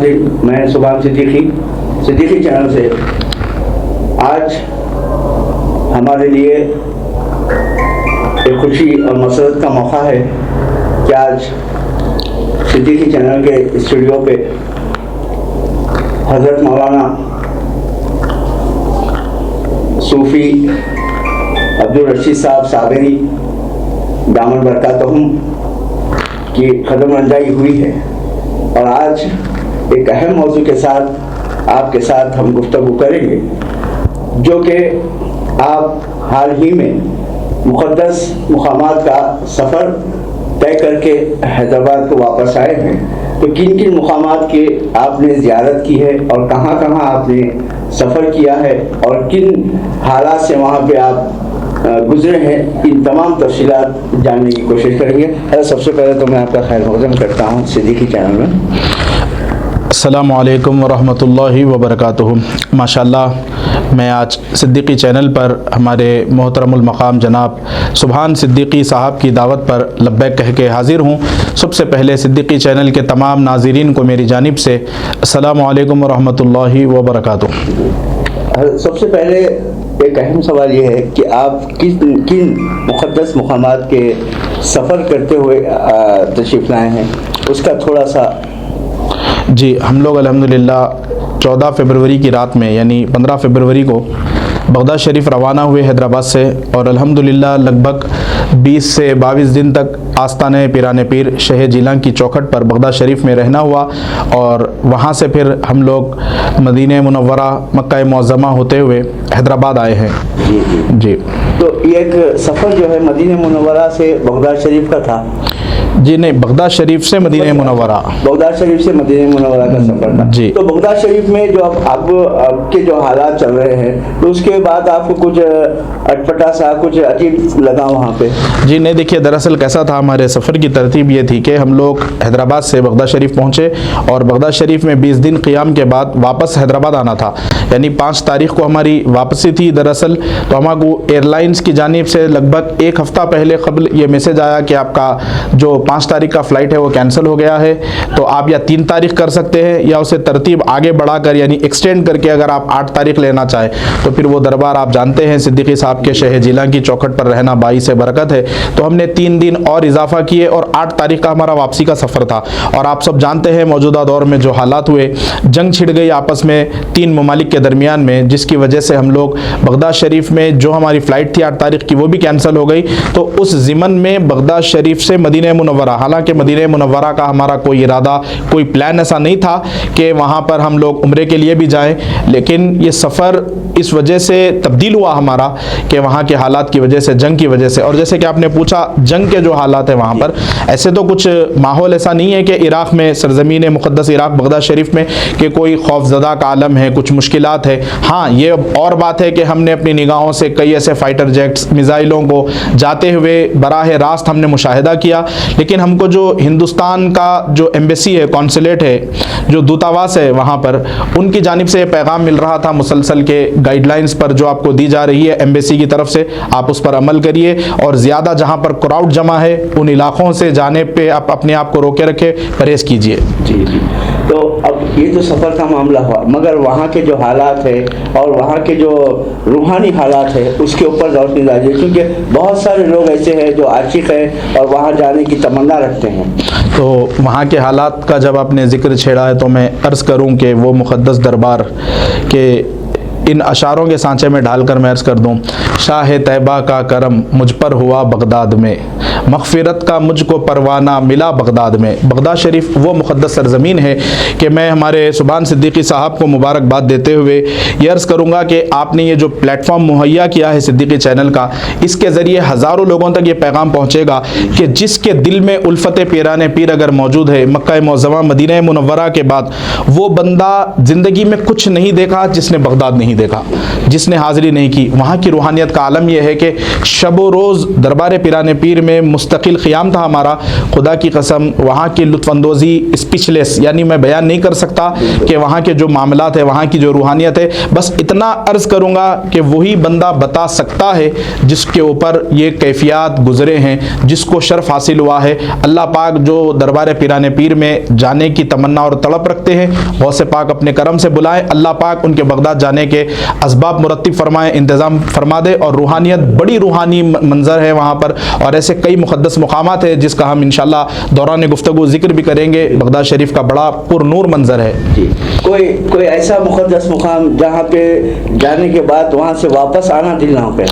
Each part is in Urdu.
ناظرین، میں سبحان صدیقی چینل سے آج ہمارے لیے ایک خوشی اور مسرت کا موقع ہے کہ آج صدیقی چینل کے اسٹوڈیو پہ حضرت مولانا صوفی عبدالرشید صاحب صابری دامن برکاتہم کی قدم رنجائی ہوئی ہے، اور آج ایک اہم موضوع کے ساتھ آپ کے ساتھ ہم گفتگو کریں گے، جو کہ آپ حال ہی میں مقدس مقامات کا سفر طے کر کے حیدرآباد کو واپس آئے ہیں۔ تو کن کن مقامات کے آپ نے زیارت کی ہے اور کہاں کہاں آپ نے سفر کیا ہے اور کن حالات سے وہاں پہ آپ گزرے ہیں، ان تمام تفصیلات جاننے کی کوشش کریں گے۔ سب سے پہلے تو میں آپ کا خیر مقدم کرتا ہوں صدیقی چینل میں۔ السلام علیکم ورحمۃ اللہ وبرکاتہ۔ ماشاءاللہ میں آج صدیقی چینل پر ہمارے محترم المقام جناب سبحان صدیقی صاحب کی دعوت پر لبیک کہہ کے حاضر ہوں۔ سب سے پہلے صدیقی چینل کے تمام ناظرین کو میری جانب سے السلام علیکم ورحمۃ اللہ وبرکاتہ۔ سب سے پہلے ایک اہم سوال یہ ہے کہ آپ کن مقدس مقامات کے سفر کرتے ہوئے تشریف لائے ہیں، اس کا تھوڑا سا۔ جی، ہم لوگ الحمدللہ 14 فروری کی رات میں یعنی 15 فروری کو بغداد شریف روانہ ہوئے حیدرآباد سے، اور الحمدللہ لگ بھگ 20 سے 22 دن تک آستانہ پیران پیر شہ جیلان کی چوکھٹ پر بغداد شریف میں رہنا ہوا، اور وہاں سے پھر ہم لوگ مدینہ منورہ مکہ معظمہ ہوتے ہوئے حیدرآباد آئے ہیں۔ جی تو یہ ایک سفر جو ہے مدینہ منورہ سے بغداد شریف کا تھا؟ جی نہیں، بغداد شریف سے مدینہ منورہ۔ بغداد شریف سے مدینہ منورہ کا سفر تھا۔ جی، تو بغداد شریف میں جو اب کے جو حالات چل رہے ہیں، تو اس کے بعد آپ کو کچھ اٹپٹا سا کچھ عجیب لگا وہاں پہ؟ جی نہیں، دیکھیے دراصل کیسا تھا، ہمارے سفر کی ترتیب یہ تھی کہ ہم لوگ حیدرآباد سے بغداد شریف پہنچے، اور بغداد شریف میں 20 دن قیام کے بعد واپس حیدرآباد آنا تھا، یعنی 5 تاریخ کو ہماری واپسی تھی دراصل۔ تو ہمارے کو ایئر لائنس کی جانب سے لگ بھگ ایک ہفتہ پہلے قبل یہ میسج آیا کہ آپ کا جو 5 تاریخ کا فلائٹ ہے وہ کینسل ہو گیا ہے، تو آپ یا 3 تاریخ کر سکتے ہیں یا اسے ترتیب آگے بڑھا کر یعنی ایکسٹینڈ کر کے اگر آپ 8 تاریخ لینا چاہیں تو پھر وہ دربار آپ جانتے ہیں صدیقی صاحب کے شہ جیلان کی چوکھٹ پر رہنا باعث برکت ہے، تو ہم نے 3 دن اور اضافہ کیے، اور 8 تاریخ کا ہمارا واپسی کا سفر تھا۔ اور آپ سب جانتے ہیں موجودہ دور میں جو حالات ہوئے، جنگ چھڑ گئی آپس میں 3 ممالک کے درمیان میں، جس کی وجہ سے ہم لوگ بغداد شریف میں جو ہماری فلائٹ تھی 8 تاریخ کی وہ بھی کینسل ہو گئی۔ تو اس ضمن میں بغداد شریف سے مدینہ منورہ، حالانکہ مدینہ منورہ کا ہمارا کوئی ارادہ، کوئی پلان ایسا نہیں تھا کہ وہاں پر ہم لوگ عمرے کے لیے بھی جائیں، لیکن یہ سفر اس وجہ سے تبدیل ہوا ہمارا کہ وہاں کے حالات کی وجہ سے، جنگ کی وجہ سے، اور جیسے کہ آپ نے پوچھا جنگ کے جو حالات ہیں وہاں پر، ایسے تو کچھ ماحول ایسا نہیں ہے کہ عراق میں، سرزمین مقدس عراق بغداد شریف میں کہ کوئی خوف زدہ کا عالم ہے، کچھ مشکلات ہے۔ ہاں، یہ اور بات ہے کہ ہم نے اپنی نگاہوں سے کئی ایسے فائٹر جیٹس، میزائلوں کو جاتے ہوئے براہ راست ہم نے مشاہدہ کیا، لیکن ہم کو جو ہندوستان کا جو ایمبیسی ہے، کونسلیٹ ہے، جو دودھاواس ہے وہاں پر، ان کی جانب سے یہ پیغام مل رہا تھا مسلسل کے گائیڈ لائنز پر جو آپ کو دی جا رہی ہے ایمبیسی کی طرف سے، آپ اس پر عمل کریے، اور زیادہ جہاں پر کراؤڈ جمع ہے ان علاقوں سے جانے پہ آپ اپنے آپ کو روکے رکھے، پرہیز کیجیے۔ جی جی۔ تو اب یہ جو سفر کا معاملہ ہوا، مگر وہاں کے جو حالات ہے اور وہاں کے جو روحانی حالات ہے اس کے اوپر روشنی ڈالیے، کیونکہ بہت سارے لوگ ایسے ہیں جو عاشق ہیں اور وہاں جانے کی تمنا رکھتے ہیں۔ تو وہاں کے حالات کا جب آپ نے ذکر چھیڑا ہے تو میں عرض کروں کہ وہ مقدس دربار کے ان اشعاروں کے سانچے میں ڈھال کر میں عرض کر دوں، شاہ طیبہ کا کرم مجھ پر ہوا بغداد میں، مغفرت کا مجھ کو پروانہ ملا بغداد میں۔ بغداد شریف وہ مقدس سرزمین ہے کہ میں ہمارے سبحان صدیقی صاحب کو مبارکباد دیتے ہوئے یہ عرض کروں گا کہ آپ نے یہ جو پلیٹ فارم مہیا کیا ہے صدیقی چینل کا، اس کے ذریعے ہزاروں لوگوں تک یہ پیغام پہنچے گا کہ جس کے دل میں الفت پیران پیر اگر موجود ہے مکہ معظمہ مدینہ منورہ کے بعد، وہ بندہ زندگی میں کچھ نہیں دیکھا جس نے بغداد نہیں دیکھا، جس نے حاضری نہیں کی۔ وہاں کی روحانیت کا عالم یہ ہے کہ شب و روز دربار پیران پیر میں مستقل قیام تھا ہمارا، خدا کی قسم وہاں کی لطف اندوزی اسپیچلیس، یعنی میں بیان نہیں کر سکتا کہ وہاں کے جو معاملات ہے، وہاں کی جو روحانیت ہے. بس اتنا عرض کروں گا کہ وہی بندہ بتا سکتا ہے جس کے اوپر یہ کیفیات گزرے ہیں، جس کو شرف حاصل ہوا ہے. اللہ پاک جو دربار پیران پیر میں جانے کی تمنا اور تڑپ رکھتے ہیں، غوث پاک اپنے کرم سے بلائے، اللہ پاک ان کے بغداد جانے کے اسباب مرتب فرمائے، انتظام فرما دے. اور روحانیت بڑی روحانی منظر ہے وہاں پر، اور ایسے کئی مقدس مقامات ہیں جس کا ہم انشاءاللہ دوران گفتگو ذکر بھی کریں گے. بغداد شریف کا بڑا پر نور منظر ہے. جی کوئی ایسا مقدس مقام جہاں پہ جانے کے بعد وہاں سے واپس آنا دل نہ ہو؟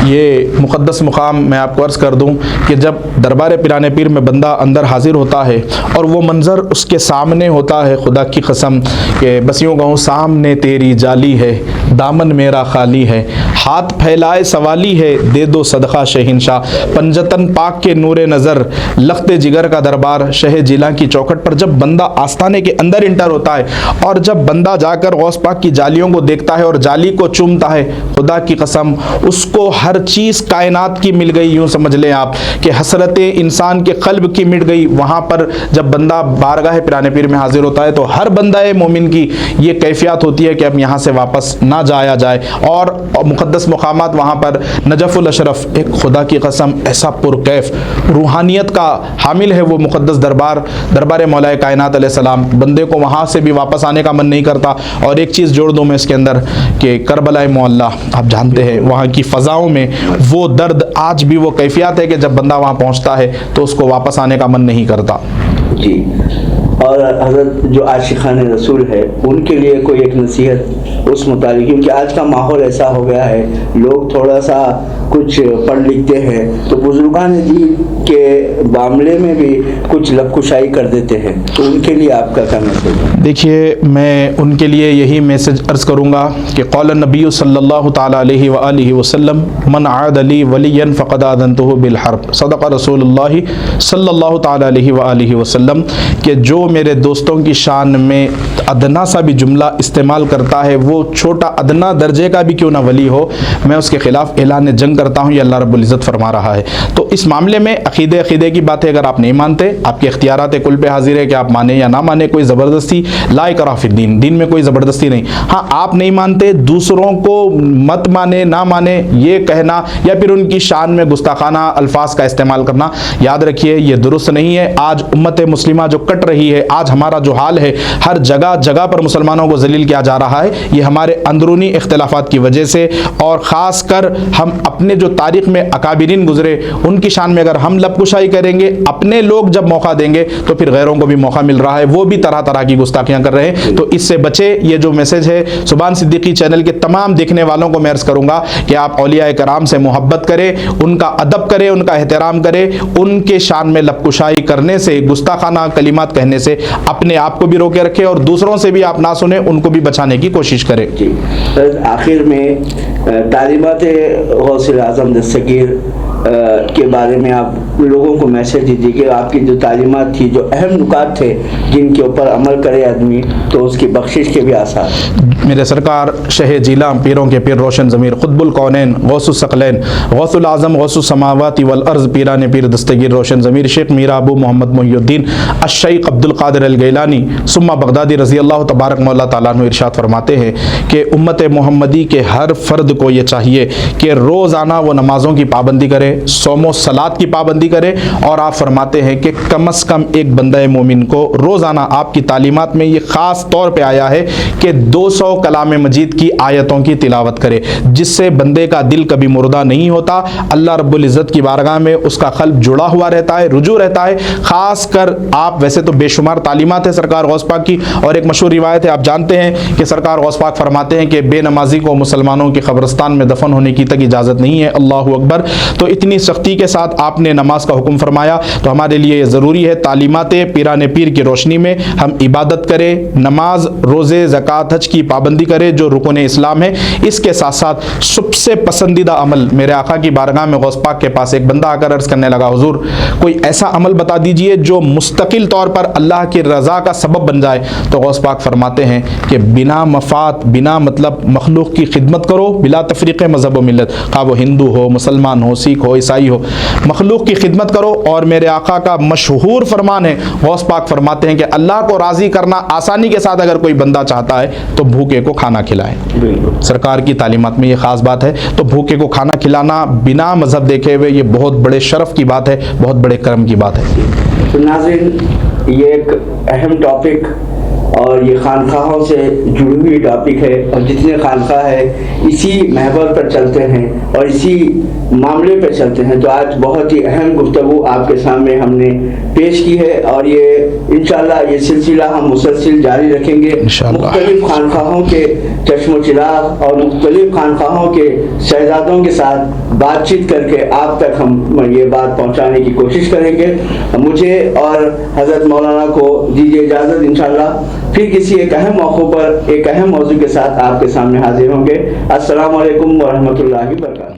یہ مقدس مقام میں آپ کو عرض کر دوں کہ جب دربار پیران پیر میں بندہ اندر حاضر ہوتا ہے اور وہ منظر اس کے سامنے ہوتا ہے، خدا کی قسم کہ بس یوں کہوں سامنے تیری جالی ہے، دامن میرا خالی ہے، ہاتھ پھیلائے سوالی ہے، دے دو صدقہ شہنشاہ، پنجتن پاک کے نور نظر، لخت جگر کا دربار، شہ جیلاں کی چوکھٹ پر جب بندہ آستانے کے اندر انٹر ہوتا ہے اور جب بندہ جا کر غوث پاک کی جالیوں کو دیکھتا ہے اور جالی کو چومتا ہے، خدا کی قسم اس کو ہر چیز کائنات کی مل گئی. یوں سمجھ لیں آپ کہ حسرتیں انسان کے قلب کی مٹ گئی. وہاں پر جب بندہ بارگاہ پیران پیر میں حاضر ہوتا ہے تو ہر بندہ مومن کی یہ کیفیت ہوتی ہے کہ اب یہاں سے واپس نہ جایا جائے. اور مقدس مقامات وہاں پر نجف الاشرف، ایک خدا کی قسم ایسا پرکیف روحانیت کا حامل ہے وہ مقدس دربار مولا کائنات علیہ السلام. بندے کو وہاں سے بھی واپس آنے کا من نہیں کرتا. اور ایک چیز جوڑ دوں میں اس کے اندر کہ کربلا معلیٰ آپ جانتے ہیں وہاں کی فضاؤں میں وہ درد آج بھی وہ کیفیت ہے کہ جب بندہ وہاں پہنچتا ہے تو اس کو واپس آنے کا من نہیں کرتا. جی اور حضرت جو عاشقان رسول ہے ان کے لیے کوئی ایک نصیحت اس متعلق، کیونکہ آج کا ماحول ایسا ہو گیا ہے لوگ تھوڑا سا کچھ پڑھ لکھتے ہیں تو بزرگان دین کے معاملے میں بھی کچھ لب کشائی کر دیتے ہیں، تو ان کے لیے آپ کا کیا میسج ہے؟ دیکھیے میں ان کے لیے یہی میسج عرض کروں گا کہ قول النبی صلی اللہ تعالیٰ علیہ وآلہ وسلم من عاد لی ولیا فقد آذنتہ بالحرب، صدق رسول اللہ صلی اللہ تعالیٰ علیہ وآلہ وسلم کہ جو میرے دوستوں کی شان میں ادنا سا بھی جملہ استعمال کرتا ہے، وہ چھوٹا ادنا درجے کا بھی کیوں نہ ولی ہو، میں اس کے خلاف اعلان جنگ کرتا ہوں. یہ اللہ رب العزت فرما رہا ہے. تو اس معاملے میں عقیدے کی بات ہے، اگر آپ نہیں مانتے آپ کے اختیارات کل پہ حاضر ہے کہ آپ مانیں یا نہ مانیں. کوئی زبردستی لا اکراہ فی الدین، دین میں کوئی زبردستی نہیں. ہاں آپ نہیں مانتے دوسروں کو مت مانے نہ مانے یہ کہنا یا پھر ان کی شان میں گستاخانہ الفاظ کا استعمال کرنا، یاد رکھیے یہ درست نہیں ہے. آج امت مسلمہ جو کٹ رہی ہے، آج ہمارا جو حال ہے، ہر جگہ پر مسلمانوں کو ذلیل کیا جا رہا ہے، یہ ہمارے اندرونی اختلافات کی وجہ سے. اور خاص کر ہم اپنے جو تاریخ میں اکابرین گزرے ان کی شان میں اگر ہم لب کشائی کریں گے، اپنے لوگ جب موقع دیں گے تو پھر غیروں کو بھی موقع مل رہا ہے، وہ بھی طرح کی گستاخیاں کر رہے ہیں. تو اس سے بچے. یہ جو میسج ہے سبحان صدیقی چینل کے تمام دیکھنے والوں کو میں عرض کروں گا کہ آپ اولیاء کرام سے محبت کریں، ان کا ادب کریں، ان کا احترام کریں. ان کے شان میں لب کشائی کرنے سے، گستاخانہ کلمات کہنے سے اپنے آپ کو بھی روکے رکھے اور دوسروں سے بھی آپ نہ سنیں، ان کو بھی بچانے کی کوشش کریں. جی آخر میں تعلیمات غوث اعظم دستگیر کے بارے میں آپ لوگوں کو میسج دیجیے کہ آپ کی جو تعلیمات تھی، جو اہم نکات تھے جن کے اوپر عمل کرے آدمی تو اس کی بخشش کے بھی آثار. میرے سرکار شہ جیلاں پیروں کے پیر روشن ضمیر قطب الکونین غوث الثقلین غوث العظم غوث السماوات والارض پیران پیر دستگیر روشن ضمیر شیخ میرا ابو محمد محی الدین الشیخ عبد القادر الگیلانی ثم بغدادی رضی اللہ تبارک مولا تعالیٰ عنہ ارشاد فرماتے ہیں کہ امت محمدی کے ہر فرد کو یہ چاہیے کہ روزانہ وہ نمازوں کی پابندی کرے، صوم و صلات کی پابندی کرے. اور آپ فرماتے ہیں کہ کم از کم ایک بندہ مومن کو روزانہ، آپ کی تعلیمات میں یہ خاص طور پہ آیا ہے کہ 200 کلام مجید کی آیتوں کی تلاوت کرے، جس سے بندے کا دل کبھی مردہ نہیں ہوتا. اللہ رب العزت کی بارگاہ میں اس کا قلب جڑا ہوا رہتا ہے، رجوع رہتا ہے. خاص کر آپ ویسے تو بے شمار تعلیمات ہیں سرکار غوث پاک کی، اور ایک مشہور روایت ہے آپ جانتے ہیں کہ سرکار غوث پاک فرماتے ہیں کہ بے نمازی کو مسلمانوں کی قبرستان میں دفن ہونے کی تک اجازت نہیں ہے. اللہ اکبر. تو اتنی سختی کے ساتھ آپ نے نماز کا حکم فرمایا، تو ہمارے لیے یہ ضروری ہے تعلیمات پیران پیر کی روشنی میں ہم عبادت کریں، نماز، روزے، زکوٰۃ، حج کی پابندی کریں جو رکن اسلام ہے. اس کے ساتھ ساتھ سب سے پسندیدہ عمل میرے آقا کی بارگاہ میں غوث پاک کے پاس ایک بندہ آ کر عرض کرنے لگا، حضور کوئی ایسا عمل بتا دیجئے جو مستقل طور پر اللہ کی رضا کا سبب بن جائے. تو غوث پاک فرماتے ہیں کہ بنا مفاد، بنا مطلب مخلوق کی خدمت کرو، بلا تفریق مذہب و ملت، خواہ وہ ہندو ہو، مسلمان ہو، سکھ ہو، ہو عیسائی ہو، مخلوق کی خدمت کرو. اور میرے آقا کا مشہور فرمان ہے، غوث پاک فرماتے ہیں کہ اللہ کو راضی کرنا آسانی کے ساتھ اگر کوئی بندہ چاہتا ہے تو بھوکے کو کھانا کھلائے. سرکار کی تعلیمات میں یہ خاص بات ہے. تو بھوکے کو کھانا کھلانا بنا مذہب دیکھے ہوئے یہ بہت بڑے شرف کی بات ہے، بہت بڑے کرم کی بات ہے. تو ناظرین، یہ ایک اہم ٹاپک اور یہ خانقاہوں سے جڑی ہوئی ٹاپک ہے، اور جتنے خانقاہ ہے اسی محور پر چلتے ہیں اور اسی معاملے پر چلتے ہیں. تو آج بہت ہی اہم گفتگو آپ کے سامنے ہم نے پیش کی ہے، اور یہ انشاءاللہ یہ سلسلہ ہم مسلسل جاری رکھیں گے. مختلف خانقاہوں کے چشم و چراغ اور مختلف خانقاہوں کے شہزادوں کے ساتھ بات چیت کر کے آپ تک ہم یہ بات پہنچانے کی کوشش کریں گے. مجھے اور حضرت مولانا کو دیجیے اجازت، انشاءاللہ پھر کسی ایک اہم موقع پر ایک اہم موضوع کے ساتھ آپ کے سامنے حاضر ہوں گے. السلام علیکم ورحمۃ اللہ وبرکاتہ.